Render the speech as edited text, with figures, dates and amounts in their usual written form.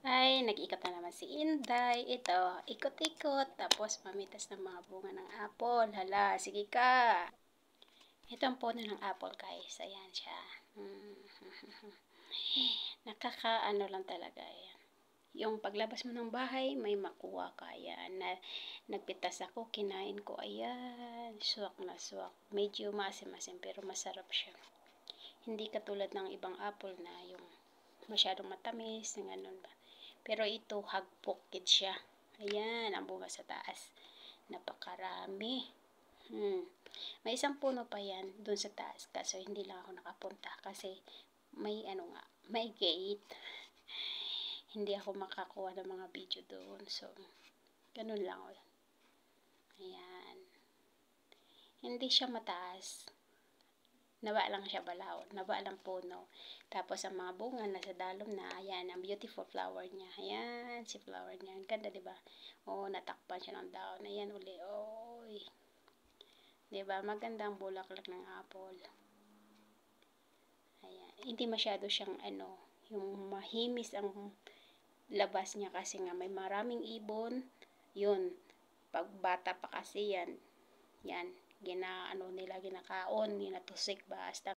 Ay, nag-ikot na naman si Inday. Ito, ikot-ikot. Tapos mamitas ng mga bunga ng apple. Hala, sige ka. Ito ang puno ng apple, guys. Ayan siya. Hmm. Nakakaano lang talaga. Ayan. Yung paglabas mo ng bahay, may makuha ka. Ayan. Nagpitas ako, kinain ko. Ayan. Suwak na suwak. Medyo maasim-asim, pero masarap siya. Hindi katulad ng ibang apple na yung masyadong matamis, ng ganun ba. Pero ito, hagpokid siya. Ayan, ang bunga sa taas. Napakarami. May isang puno pa yan dun sa taas. Kaso hindi lang ako nakapunta kasi may ano nga, may gate. Hindi ako makakuha ng mga video doon. So, ganun lang. Ayan. Hindi siya mataas. Naba lang siya balaw. Naba lang puno. Tapos ang mga bunga nasa dalom na. Ayan, ang beautiful flower niya. Ayan, si flower niya. Ang ganda, diba? Oo, natakpan siya ng daon. Ayan uli. Oy. Diba? Magandang bulaklak ng apple. Ayan. Hindi masyado siyang yung mahimis ang labas niya kasi nga may maraming ibon. Yun. Pag bata pa kasi yan. Yan. Ginakaon nila, ginakaon, ginatusik ba. Hasta